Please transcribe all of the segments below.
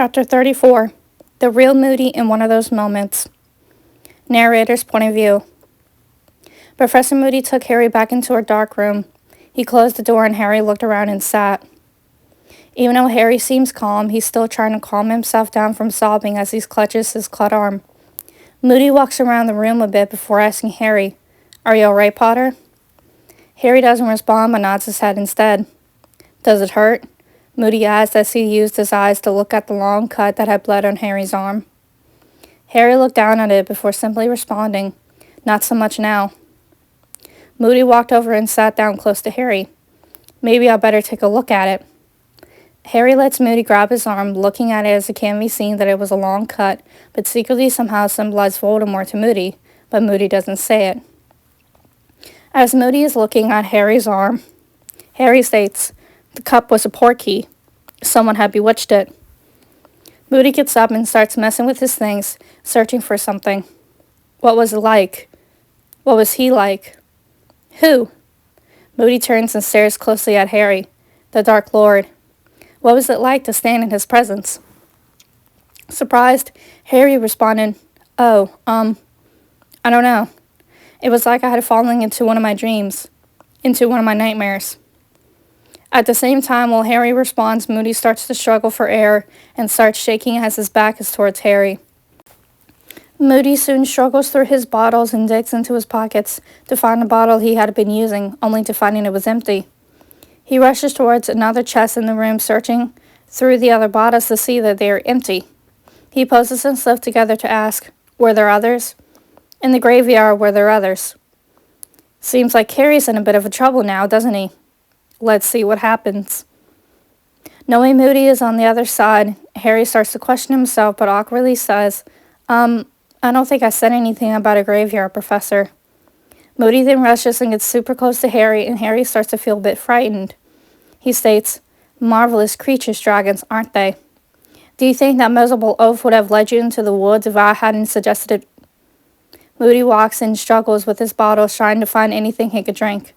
Chapter 34. The Real Moody in One of Those Moments. Narrator's Point of View. Professor Moody took Harry back into her dark room. He closed the door and Harry looked around and sat. Even though Harry seems calm, he's still trying to calm himself down from sobbing as he clutches his cut arm. Moody walks around the room a bit before asking Harry, "Are you alright, Potter?" Harry doesn't respond but nods his head instead. "Does it hurt?" Moody asked as he used his eyes to look at the long cut that had bled on Harry's arm. Harry looked down at it before simply responding, "Not so much now." Moody walked over and sat down close to Harry. "Maybe I'd better take a look at it." Harry lets Moody grab his arm, looking at it as it can be seen that it was a long cut, but secretly somehow symbolized Voldemort to Moody, but Moody doesn't say it. As Moody is looking at Harry's arm, Harry states, "The cup was a portkey. Someone had bewitched it." Moody gets up and starts messing with his things, searching for something. What was it like? What was he like? Who? Moody turns and stares closely at Harry, the Dark Lord. What was it like to stand in his presence? Surprised, Harry responded, I don't know. It was like I had fallen into one of my dreams, into one of my nightmares." At the same time, while Harry responds, Moody starts to struggle for air and starts shaking as his back is towards Harry. Moody soon struggles through his bottles and digs into his pockets to find the bottle he had been using, only to finding it was empty. He rushes towards another chest in the room, searching through the other bottles to see that they are empty. He poses himself together to ask, "Were there others?" "In the graveyard, were there others?" Seems like Harry's in a bit of a trouble now, doesn't he? Let's see what happens. Knowing Moody is on the other side, Harry starts to question himself but awkwardly says, I don't think I said anything about a graveyard, Professor." Moody then rushes and gets super close to Harry, and Harry starts to feel a bit frightened. He states, "Marvelous creatures, dragons, aren't they? Do you think that miserable oaf would have led you into the woods if I hadn't suggested it?" Moody walks and struggles with his bottles, trying to find anything he could drink.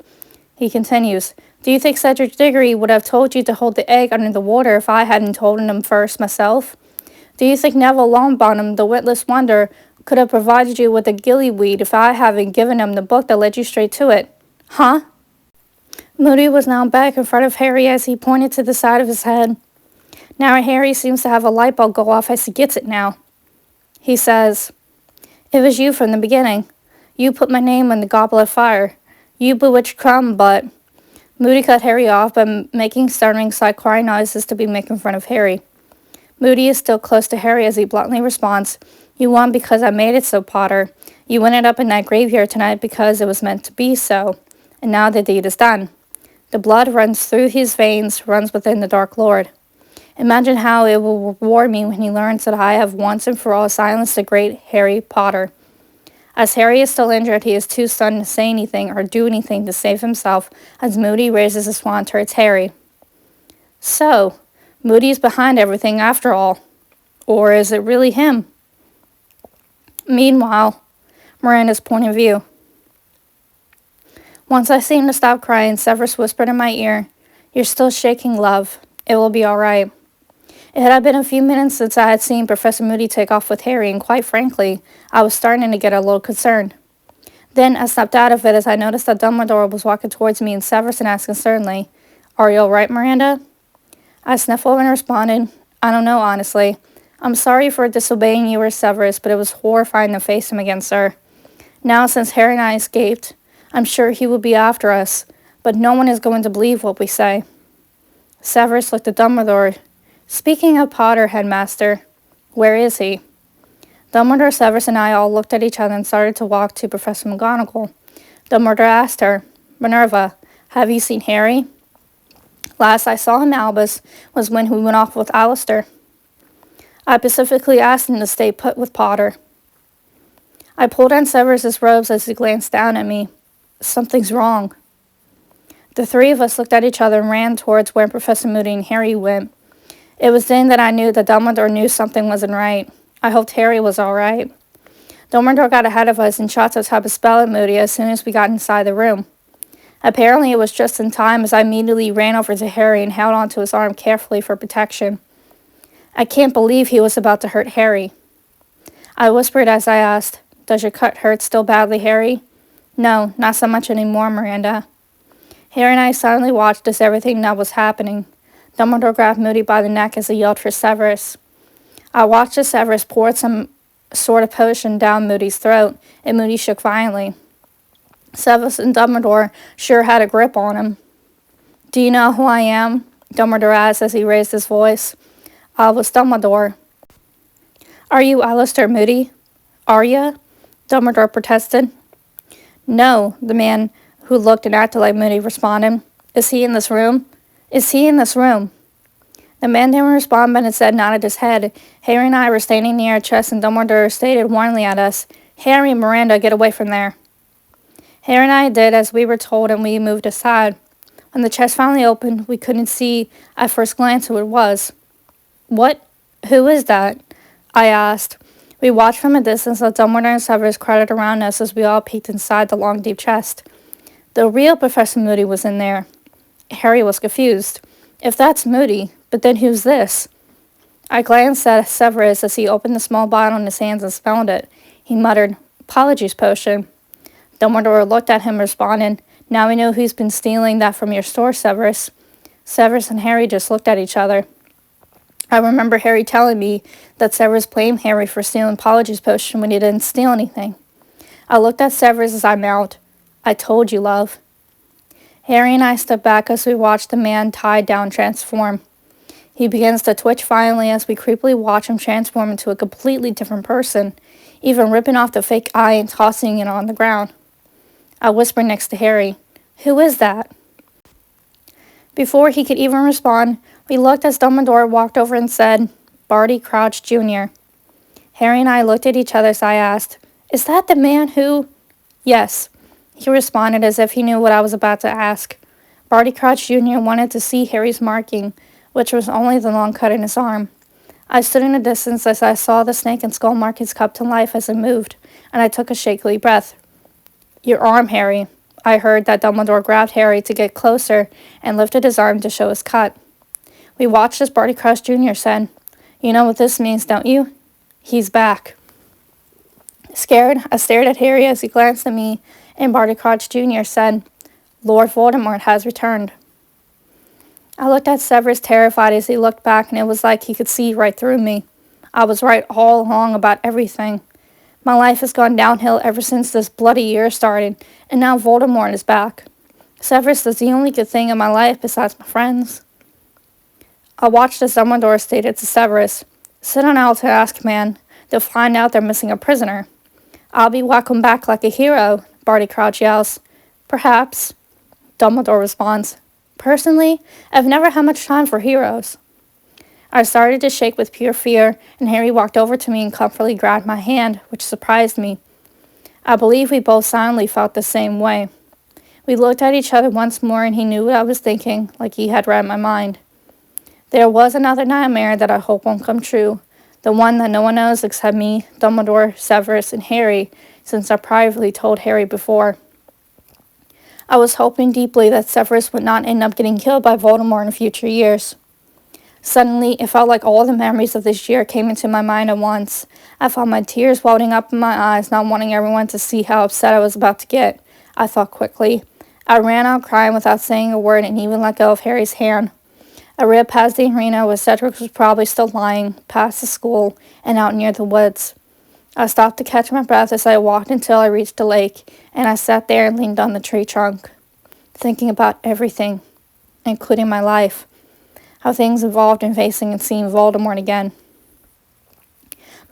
He continues, "Do you think Cedric Diggory would have told you to hold the egg under the water if I hadn't told him first myself? Do you think Neville Longbottom, the witless wonder, could have provided you with a gillyweed if I hadn't given him the book that led you straight to it? Huh?" Moody was now back in front of Harry as he pointed to the side of his head. Now Harry seems to have a light bulb go off as he gets it now. He says, "It was you from the beginning. You put my name in the Goblet of Fire. You bewitched Crumb, but..." Moody cut Harry off by making startling side crying noises to be made in front of Harry. Moody is still close to Harry as he bluntly responds, "You won because I made it so, Potter. You ended up in that graveyard tonight because it was meant to be so. And now the deed is done. The blood runs through his veins, runs within the Dark Lord. Imagine how it will reward me when he learns that I have once and for all silenced the great Harry Potter." As Harry is still injured, he is too stunned to say anything or do anything to save himself as Moody raises his wand towards Harry. So, Moody is behind everything after all. Or is it really him? Meanwhile, Miranda's point of view. Once I seemed to stop crying, Severus whispered in my ear, "You're still shaking, love. It will be all right." It had been a few minutes since I had seen Professor Moody take off with Harry, and quite frankly, I was starting to get a little concerned. Then I snapped out of it as I noticed that Dumbledore was walking towards me and Severus and asked concernedly, "Are you all right, Miranda?" I sniffled and responded, "I don't know, honestly. I'm sorry for disobeying you or Severus, but it was horrifying to face him again, sir. Now, since Harry and I escaped, I'm sure he will be after us, but no one is going to believe what we say." Severus looked at Dumbledore. "Speaking of Potter, Headmaster, where is he?" Dumbledore, Severus, and I all looked at each other and started to walk to Professor McGonagall. Dumbledore asked her, "Minerva, have you seen Harry?" "Last I saw him, Albus, was when we went off with Alistair. I specifically asked him to stay put with Potter." I pulled on Severus's robes as he glanced down at me. "Something's wrong." The three of us looked at each other and ran towards where Professor Moody and Harry went. It was then that I knew that Dumbledore knew something wasn't right. I hoped Harry was all right. Dumbledore got ahead of us and shot some type of spell at Moody as soon as we got inside the room. Apparently it was just in time as I immediately ran over to Harry and held onto his arm carefully for protection. I can't believe he was about to hurt Harry. I whispered as I asked, "Does your cut hurt still badly, Harry?" "No, not so much anymore, Miranda." Harry and I silently watched as everything that was happening. Dumbledore grabbed Moody by the neck as he yelled for Severus. I watched as Severus poured some sort of potion down Moody's throat, and Moody shook violently. Severus and Dumbledore sure had a grip on him. "Do you know who I am?" Dumbledore asked as he raised his voice. I was Dumbledore. "Are you Alistair Moody?" "Are ya?" Dumbledore protested. "No," the man who looked and acted like Moody responded. "Is he in this room?" "Is he in this room?" The man didn't respond, but instead nodded his head. Harry and I were standing near a chest, and Dumbledore stated warningly at us, "Harry and Miranda, get away from there." Harry and I did as we were told, and we moved aside. When the chest finally opened, we couldn't see at first glance who it was. "What? Who is that?" I asked. We watched from a distance as Dumbledore and Severus crowded around us as we all peeked inside the long, deep chest. The real Professor Moody was in there. Harry was confused. If that's Moody, but then who's this? I glanced at Severus as he opened the small bottle in his hands and smelled it. He muttered, "Apologies potion." Dumbledore looked at him and responded, "Now we know who's been stealing that from your store, Severus." Severus and Harry just looked at each other. I remember Harry telling me that Severus blamed Harry for stealing Apologies potion when he didn't steal anything. I looked at Severus as I mouthed, "I told you, love." Harry and I stepped back as we watched the man tied down transform. He begins to twitch violently as we creepily watch him transform into a completely different person, even ripping off the fake eye and tossing it on the ground. I whispered next to Harry, "Who is that?" Before he could even respond, we looked as Dumbledore walked over and said, "Barty Crouch Jr." Harry and I looked at each other as I asked, "Is that the man who—" "Yes," he responded as if he knew what I was about to ask. Barty Crouch Jr. wanted to see Harry's marking, which was only the long cut in his arm. I stood in a distance as I saw the snake and skull markings come to life as it moved, and I took a shakily breath. "Your arm, Harry." I heard that Dumbledore grabbed Harry to get closer and lifted his arm to show his cut. We watched as Barty Crouch Jr. said, "You know what this means, don't you? He's back." Scared, I stared at Harry as he glanced at me, and Barty Crouch Jr. said, "Lord Voldemort has returned." I looked at Severus terrified as he looked back, and it was like he could see right through me. I was right all along about everything. My life has gone downhill ever since this bloody year started, and now Voldemort is back. Severus is the only good thing in my life besides my friends. I watched as Dumbledore stated to Severus, "Sit on out to Azkaban. They'll find out they're missing a prisoner." "I'll be welcomed back like a hero," Barty Crouch yells. "Perhaps," Dumbledore responds. "Personally, I've never had much time for heroes." I started to shake with pure fear, and Harry walked over to me and comfortably grabbed my hand, which surprised me. I believe we both silently felt the same way. We looked at each other once more, and he knew what I was thinking, like he had read my mind. There was another nightmare that I hope won't come true, the one that no one knows except me, Dumbledore, Severus, and Harry, since I privately told Harry before. I was hoping deeply that Severus would not end up getting killed by Voldemort in future years. Suddenly, it felt like all the memories of this year came into my mind at once. I felt my tears welling up in my eyes, not wanting everyone to see how upset I was about to get. I thought quickly. I ran out crying without saying a word and even let go of Harry's hand. I ran past the arena where Cedric was probably still lying, past the school, and out near the woods. I stopped to catch my breath as I walked until I reached the lake, and I sat there and leaned on the tree trunk, thinking about everything, including my life. How things evolved in facing and seeing Voldemort again.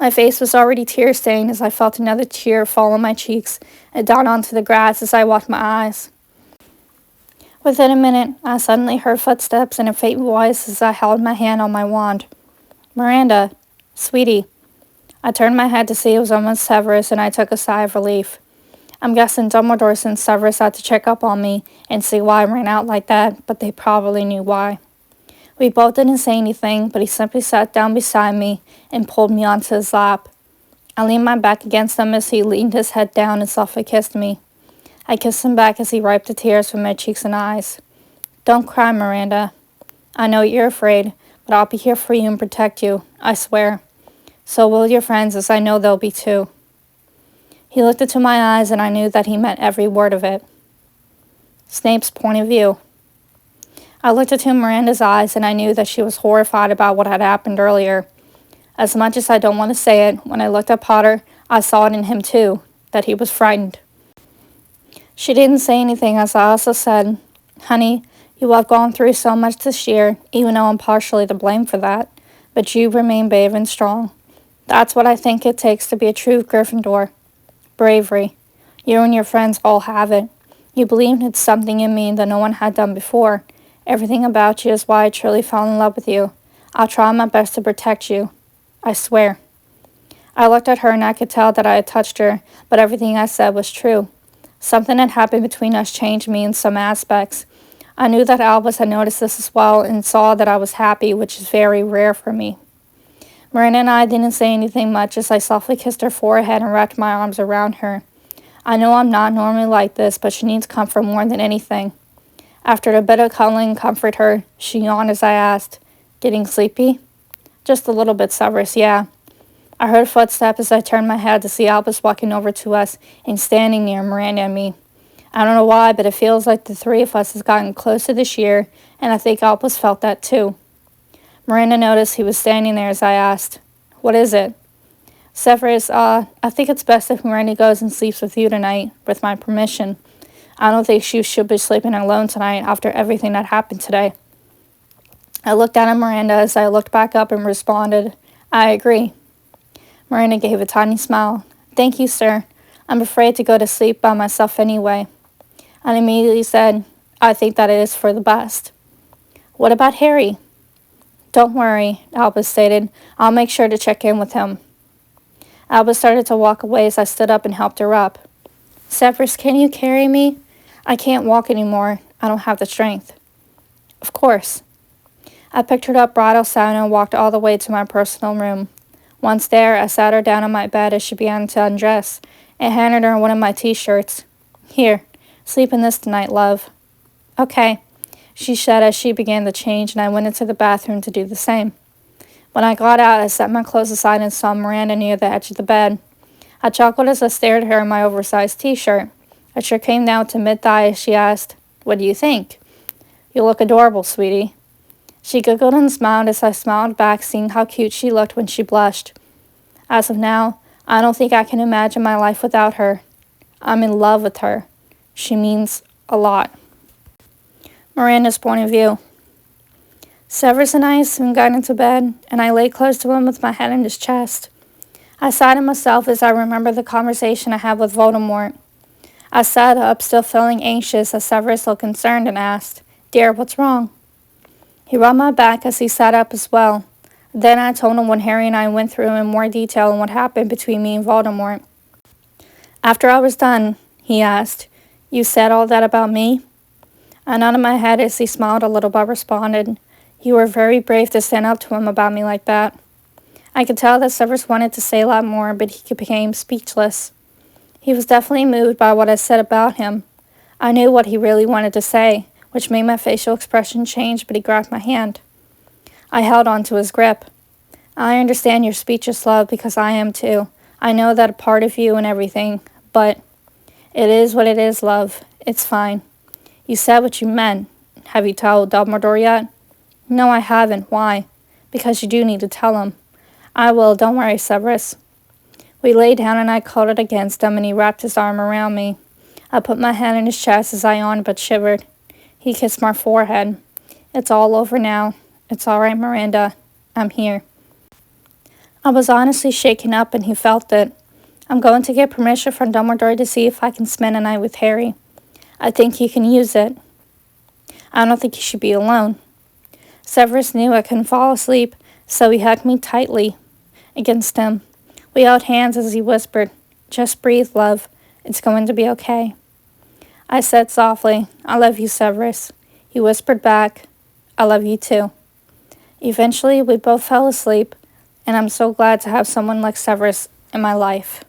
My face was already tear-stained as I felt another tear fall on my cheeks and down onto the grass as I wiped my eyes. Within a minute, I suddenly heard footsteps and a faint voice as I held my hand on my wand. "Miranda, sweetie." I turned my head to see it was almost Severus, and I took a sigh of relief. I'm guessing Dumbledore sent Severus out to check up on me and see why I ran out like that, but they probably knew why. We both didn't say anything, but he simply sat down beside me and pulled me onto his lap. I leaned my back against him as he leaned his head down and softly kissed me. I kissed him back as he wiped the tears from my cheeks and eyes. "Don't cry, Miranda. I know you're afraid, but I'll be here for you and protect you, I swear. So will your friends, as I know they'll be too." He looked into my eyes, and I knew that he meant every word of it. Snape's point of view. I looked into Miranda's eyes, and I knew that she was horrified about what had happened earlier. As much as I don't want to say it, when I looked at Potter, I saw it in him too, that he was frightened. She didn't say anything as I also said, "Honey, you have gone through so much this year, even though I'm partially to blame for that, but you remain brave and strong. That's what I think it takes to be a true Gryffindor. Bravery. You and your friends all have it. You believed in something in me that no one had done before. Everything about you is why I truly fell in love with you. I'll try my best to protect you. I swear." I looked at her and I could tell that I had touched her, but everything I said was true. Something had happened between us changed me in some aspects. I knew that Albus had noticed this as well and saw that I was happy, which is very rare for me. Miranda and I didn't say anything much as I softly kissed her forehead and wrapped my arms around her. I know I'm not normally like this, but she needs comfort more than anything. After a bit of cuddling and comfort her, she yawned as I asked, "Getting sleepy?" "Just a little bit, Severus, yeah." I heard footsteps as I turned my head to see Albus walking over to us and standing near Miranda and me. I don't know why, but it feels like the three of us has gotten closer this year, and I think Albus felt that too. Miranda noticed he was standing there as I asked, "What is it?" "Severus, I think it's best if Miranda goes and sleeps with you tonight, with my permission. I don't think she should be sleeping alone tonight after everything that happened today." I looked down at Miranda as I looked back up and responded, "I agree." Miranda gave a tiny smile. "Thank you, sir. I'm afraid to go to sleep by myself anyway." And immediately said, "I think that it is for the best." "What about Harry?" "Don't worry," Albus stated. "I'll make sure to check in with him." Albus started to walk away as I stood up and helped her up. "Severus, can you carry me? I can't walk anymore. I don't have the strength." "Of course." I picked her up bridal side and walked all the way to my personal room. Once there, I sat her down on my bed as she began to undress and handed her one of my t-shirts. "Here, sleep in this tonight, love." "Okay," she said as she began to change, and I went into the bathroom to do the same. When I got out, I set my clothes aside and saw Miranda near the edge of the bed. I chuckled as I stared at her in my oversized t-shirt. Her shirt came down to mid-thigh as she asked, "What do you think?" "You look adorable, sweetie." She giggled and smiled as I smiled back, seeing how cute she looked when she blushed. As of now, I don't think I can imagine my life without her. I'm in love with her. She means a lot. Miranda's point of view. Severus and I soon got into bed, and I lay close to him with my head in his chest. I sighed to myself as I remembered the conversation I had with Voldemort. I sat up, still feeling anxious, as Severus looked concerned and asked, "Dear, what's wrong?" He rubbed my back as he sat up as well. Then I told him what Harry and I went through in more detail and what happened between me and Voldemort. After I was done, he asked, "You said all that about me?" I nodded my head as he smiled a little but responded, "You were very brave to stand up to him about me like that." I could tell that Severus wanted to say a lot more, but he became speechless. He was definitely moved by what I said about him. I knew what he really wanted to say, which made my facial expression change, but he grabbed my hand. I held on to his grip. "I understand your speechless love because I am too. I know that a part of you and everything, but it is what it is, love. It's fine. You said what you meant. Have you told Dumbledore yet?" "No, I haven't. Why?" "Because you do need to tell him." "I will. Don't worry, Severus." We lay down and I cuddled against him and he wrapped his arm around me. I put my hand in his chest as I yawned but shivered. He kissed my forehead. "It's all over now. It's all right, Miranda. I'm here." I was honestly shaken up and he felt it. "I'm going to get permission from Dumbledore to see if I can spend a night with Harry. I think he can use it. I don't think he should be alone." Severus knew I couldn't fall asleep, so he hugged me tightly against him. We held hands as he whispered, "Just breathe, love. It's going to be okay." I said softly, "I love you, Severus." He whispered back, "I love you too." Eventually, we both fell asleep, and I'm so glad to have someone like Severus in my life.